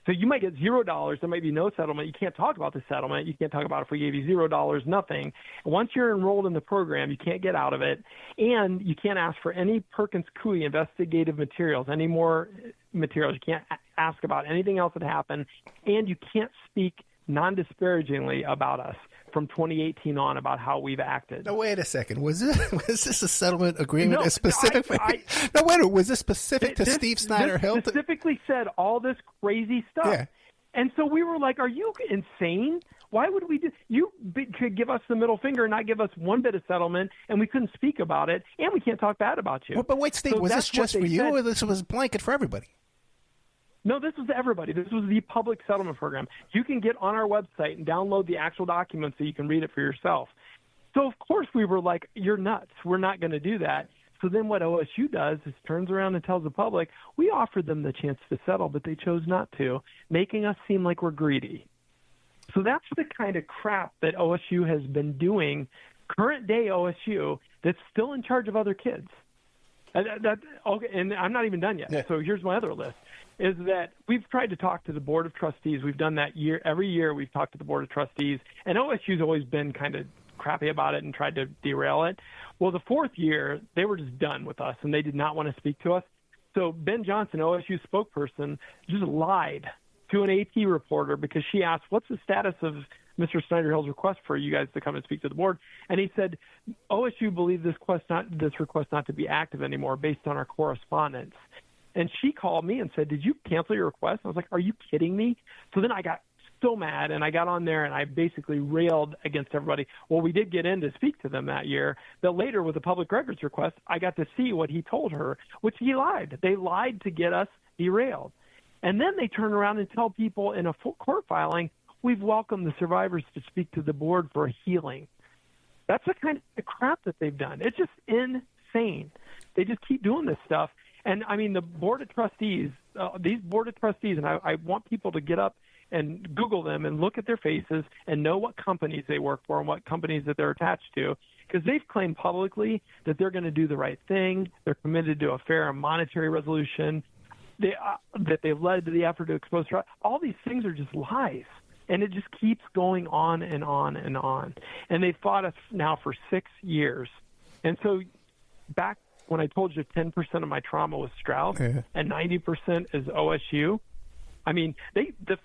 So you might get $0. There might be no settlement. You can't talk about the settlement. You can't talk about if we gave you $0, nothing. Once you're enrolled in the program, you can't get out of it. And you can't ask for any Perkins-Coie investigative materials, any more materials. You can't ask about anything else that happened. And you can't speak non-disparagingly about us from 2018 on about how we've acted. Now, wait a second. Was this a settlement agreement? No, Was this specific to Steve Snyder? This specifically said all this crazy stuff. Yeah. And so we were like, are you insane? Why would we do? You could give us the middle finger and not give us one bit of settlement, and we couldn't speak about it, and we can't talk bad about you. Well, but wait, Steve, so was this just for you, or this was blanket for everybody? No, this was everybody. This was the public settlement program. You can get on our website and download the actual document so you can read it for yourself. So, of course, we were like, you're nuts. We're not going to do that. So then what OSU does is turns around and tells the public, we offered them the chance to settle, but they chose not to, making us seem like we're greedy. So that's the kind of crap that OSU has been doing, current day OSU, that's still in charge of other kids. And I'm not even done yet. Yeah. So here's my other list. Is that we've tried to talk to the Board of Trustees. We've done that every year we've talked to the Board of Trustees, and OSU's always been kind of crappy about it and tried to derail it. Well, the fourth year, they were just done with us, and they did not want to speak to us. So Ben Johnson, OSU spokesperson, just lied to an AP reporter because she asked, what's the status of Mr. Snyder Hill's request for you guys to come and speak to the board? And he said, OSU believed this request not to be active anymore based on our correspondence. And she called me and said, did you cancel your request? I was like, are you kidding me? So then I got so mad, and I got on there, and I basically railed against everybody. Well, we did get in to speak to them that year. But later, with the public records request, I got to see what he told her, which he lied. They lied to get us derailed. And then they turn around and tell people in a court filing, we've welcomed the survivors to speak to the board for a healing. That's the kind of crap that they've done. It's just insane. They just keep doing this stuff. And, I mean, the Board of Trustees, these Board of Trustees, and I want people to get up and Google them and look at their faces and know what companies they work for and what companies that they're attached to, because they've claimed publicly that they're going to do the right thing. They're committed to a fair and monetary resolution. That they've led to the effort to expose fraud. All these things are just lies. And it just keeps going on and on and on. And they've fought us now for 6 years. And so back when I told you 10% of my trauma was Strauss and 90% is OSU, I mean, the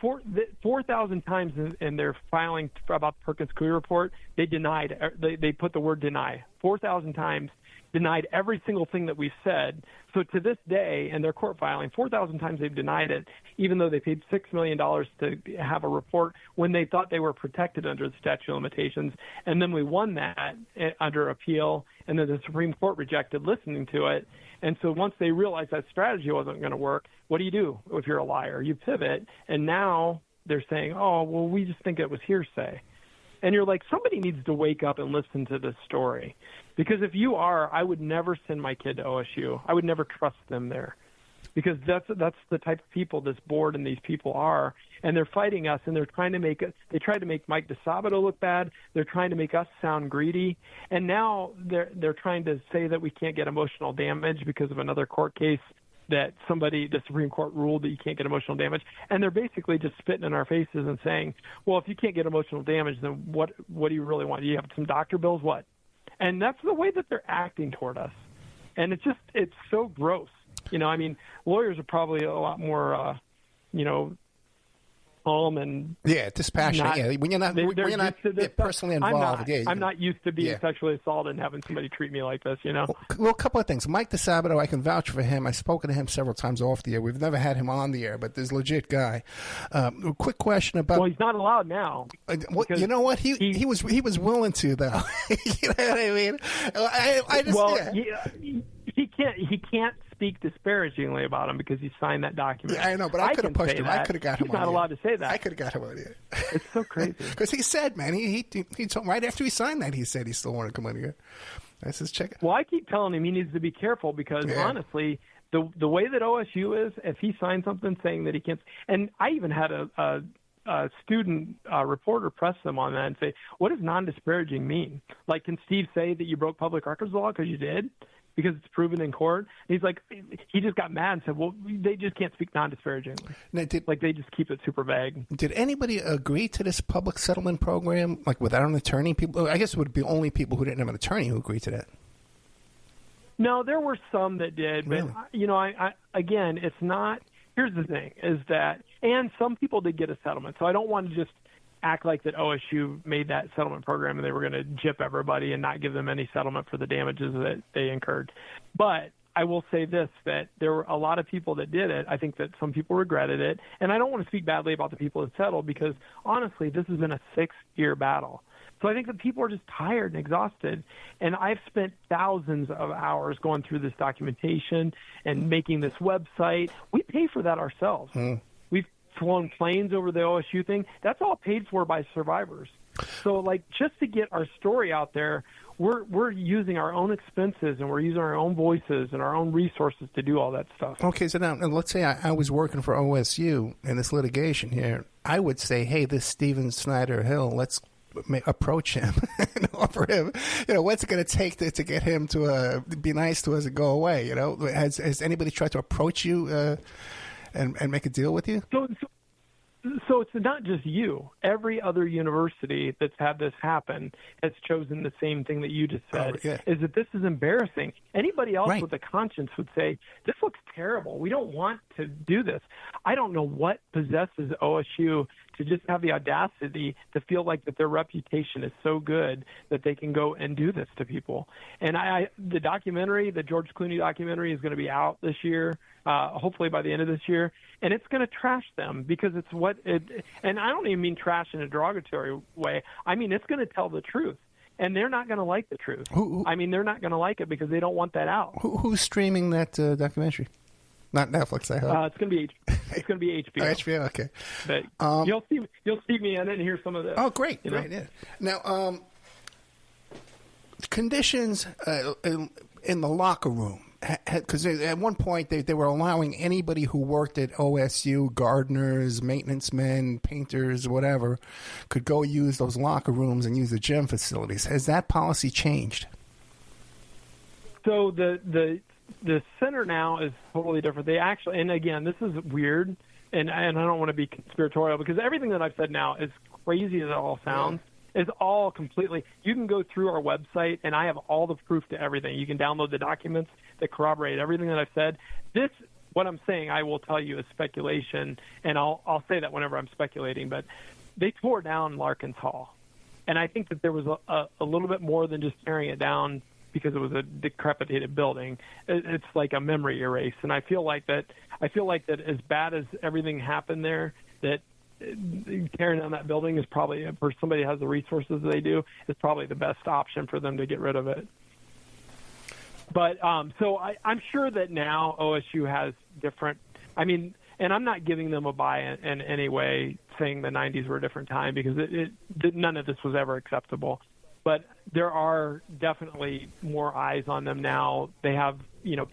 4,000 times in their filing about the Perkins Coie report, they denied. They put the word deny 4,000 times, denied every single thing that we said. So to this day, in their court filing, 4,000 times they've denied it, even though they paid $6 million to have a report when they thought they were protected under the statute of limitations. And then we won that under appeal, and then the Supreme Court rejected listening to it. And so once they realized that strategy wasn't going to work, what do if you're a liar? You pivot, and now they're saying, oh, well, we just think it was hearsay. And you're like, somebody needs to wake up and listen to this story. Because if you are, I would never send my kid to OSU. I would never trust them there. Because that's the type of people this board and these people are. And they're fighting us, and they're trying to make they tried to make Mike DeSabato look bad. They're trying to make us sound greedy. And now they're trying to say that we can't get emotional damage because of another court case that the Supreme Court ruled that you can't get emotional damage. And they're basically just spitting in our faces and saying, well, if you can't get emotional damage, then what do you really want? Do you have some doctor bills? What? And that's the way that they're acting toward us. And it's so gross. I mean, lawyers are probably a lot more, calm and dispassionate. When you're not personally involved. I'm not used to being sexually assaulted and having somebody treat me like this. Well, a couple of things. Mike DeSabato, I can vouch for him. I've spoken to him several times off the air. We've never had him on the air, but there's a legit guy. Quick question about. Well, he's not allowed now. You know what? He was willing to, though. You know what I mean? I just he can't speak disparagingly about him because he signed that document. Yeah, I know, but I could have pushed him. I could have got him on. He's not allowed to say that. I could have got him on here. It's so crazy. Because he said, man, he told right after he signed that, he said he still wanted to come on here. I said, check it. Well, I keep telling him he needs to be careful because honestly, the way that OSU is, if he signs something saying that he can't, and I even had a student reporter press them on that and say, what does non-disparaging mean? Like, can Steve say that you broke public records law because you did? Because it's proven in court. And he's like, he just got mad and said, well, they just can't speak non-disparagingly. They just keep it super vague. Did anybody agree to this public settlement program, like without an attorney? People, I guess it would be only people who didn't have an attorney who agreed to that. No, there were some that did. But, really? Again, it's not – here's the thing is that – and some people did get a settlement. So I don't want to just act like that OSU made that settlement program and they were going to gyp everybody and not give them any settlement for the damages that they incurred. But I will say this, that there were a lot of people that did it. I think that some people regretted it. And I don't want to speak badly about the people that settled because, honestly, this has been a 6-year battle. So I think that people are just tired and exhausted. And I've spent thousands of hours going through this documentation and making this website. We pay for that ourselves. We've flown planes over the OSU thing. That's all paid for by survivors. So, just to get our story out there, we're using our own expenses and we're using our own voices and our own resources to do all that stuff. Okay, so now let's say I was working for OSU in this litigation here. I would say, hey, this Stephen Snyder Hill, let's approach him and offer him, what's it going to take to get him to be nice to us and go away? Has anybody tried to approach you and make a deal with you? So it's not just you. Every other university that's had this happen has chosen the same thing that you just said, is that this is embarrassing. Anybody else with a conscience would say, this looks terrible. We don't want to do this. I don't know what possesses OSU to just have the audacity to feel like that their reputation is so good that they can go and do this to people. And the documentary, the George Clooney documentary, is going to be out this year, hopefully by the end of this year, and it's going to trash them because it's and I don't even mean trash in a derogatory way. I mean, it's going to tell the truth. And they're not going to like the truth. They're not going to like it because they don't want that out. Who's streaming that documentary? Not Netflix, I hope. It's going to be HBO. HBO, okay. But you'll see me in it and hear some of this. Oh, great, great. Yeah. Now, conditions in the locker room. because at one point they were allowing anybody who worked at OSU, gardeners, maintenance men, painters, whatever, could go use those locker rooms and use the gym facilities. Has that policy changed? So the center now is totally different. They actually, and again, this is weird, and I don't want to be conspiratorial because everything that I've said now, as crazy as it all sounds, is all completely. You can go through our website, and I have all the proof to everything. You can download the documents that corroborate everything that I've said. What I'm saying, I will tell you is speculation, and I'll say that whenever I'm speculating. But they tore down Larkins Hall, and I think that there was a little bit more than just tearing it down because it was a decrepitated building. It's like a memory erase, and I feel like that as bad as everything happened there, that tearing down that building is probably, for somebody who has the resources they do, is probably the best option for them to get rid of it. But so I'm sure that now OSU has different. I mean, and I'm not giving them a buy in any way, saying the 90s were a different time, because none of this was ever acceptable. But there are definitely more eyes on them now. They have,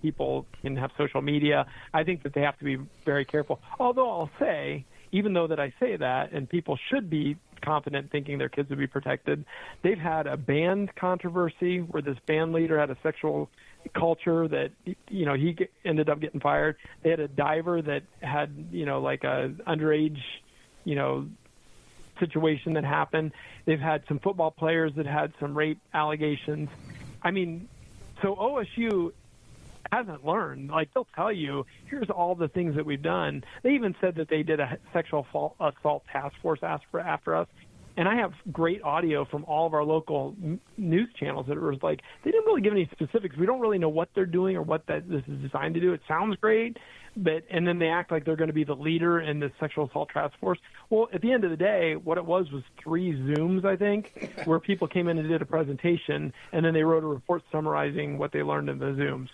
people can have social media. I think that they have to be very careful. Although I'll say, even though that I say that, and people should be confident thinking their kids would be protected, they've had a band controversy where this band leader had a sexual culture that, he ended up getting fired. They had a diver that had, like a underage, situation that happened. They've had some football players that had some rape allegations. I mean, so OSU hasn't learned. Like, they'll tell you, here's all the things that we've done. They even said that they did a sexual assault task force after us. And I have great audio from all of our local news channels that was like, they didn't really give any specifics. We don't really know what they're doing or what this is designed to do. It sounds great, and then they act like they're going to be the leader in the sexual assault task force. Well, at the end of the day, what it was 3 Zooms, I think, where people came in and did a presentation, and then they wrote a report summarizing what they learned in the Zooms.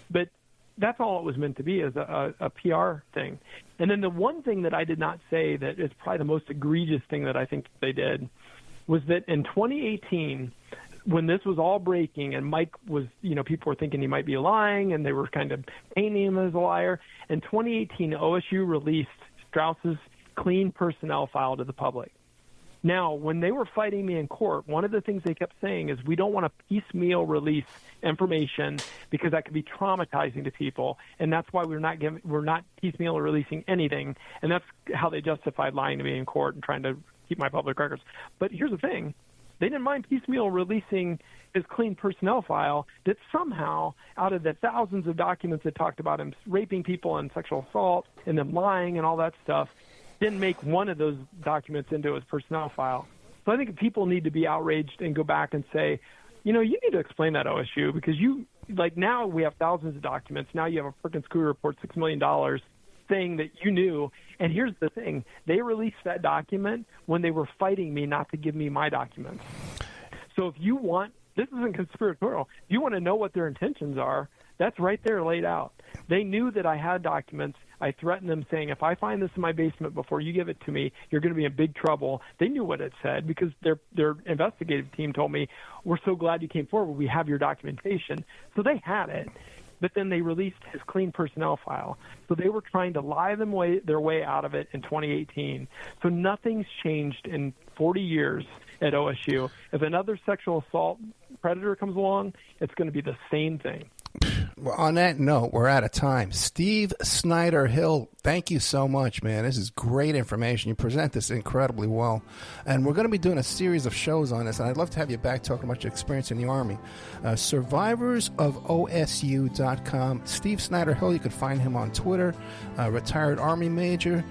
But that's all it was meant to be, as a PR thing. And then the one thing that I did not say that is probably the most egregious thing that I think they did was that in 2018, when this was all breaking and Mike was, people were thinking he might be lying and they were kind of painting him as a liar. In 2018, OSU released Strauss's clean personnel file to the public. Now, when they were fighting me in court, one of the things they kept saying is, we don't want to piecemeal release information because that could be traumatizing to people, and that's why we're not piecemeal releasing anything. And that's how they justified lying to me in court and trying to keep my public records. But here's the thing. They didn't mind piecemeal releasing his clean personnel file that somehow, out of the thousands of documents that talked about him raping people and sexual assault and them lying and all that stuff, didn't make one of those documents into his personnel file. So I think people need to be outraged and go back and say, you need to explain that, OSU, because now we have thousands of documents. Now you have a freaking school report, $6 million, saying that you knew. And here's the thing. They released that document when they were fighting me not to give me my documents. So if you want, this isn't conspiratorial, if you want to know what their intentions are, that's right there laid out. They knew that I had documents. I threatened them saying, if I find this in my basement before you give it to me, you're going to be in big trouble. They knew what it said because their investigative team told me, we're so glad you came forward. We have your documentation. So they had it. But then they released his clean personnel file. So they were trying to lie their way out of it in 2018. So nothing's changed in 40 years at OSU. If another sexual assault predator comes along, it's going to be the same thing. Well, on that note, we're out of time. Steve Snyder Hill, thank you so much, man. This is great information. You present this incredibly well. And we're going to be doing a series of shows on this, and I'd love to have you back talking about your experience in the Army. SurvivorsofOSU.com. Steve Snyder Hill, you can find him on Twitter. Retired Army Major.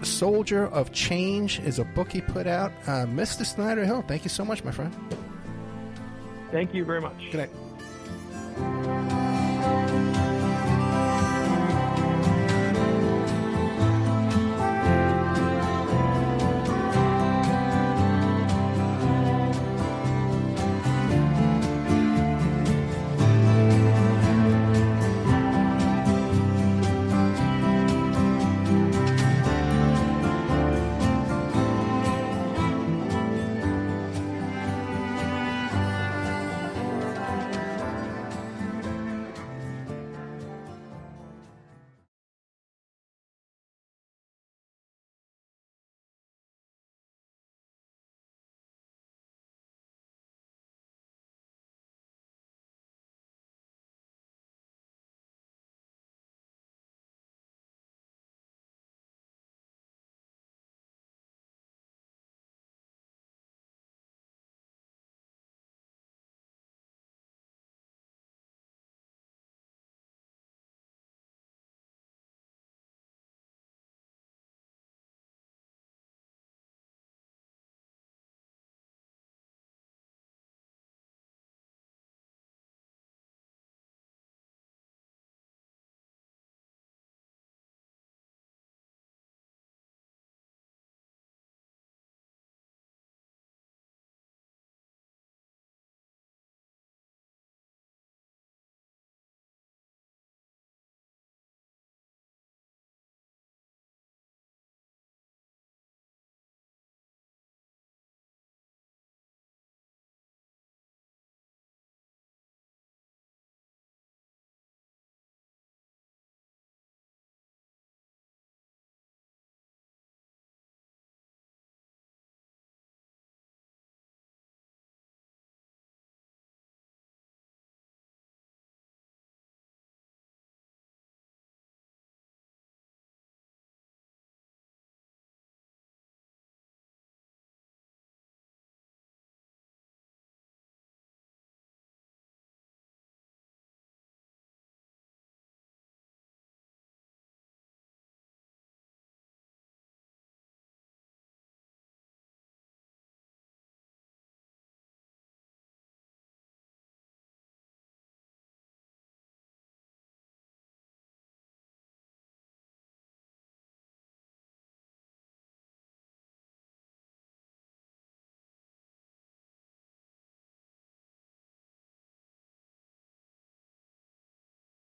Soldier of Change is a book he put out. Mr. Snyder Hill, thank you so much, my friend. Thank you very much. Good night.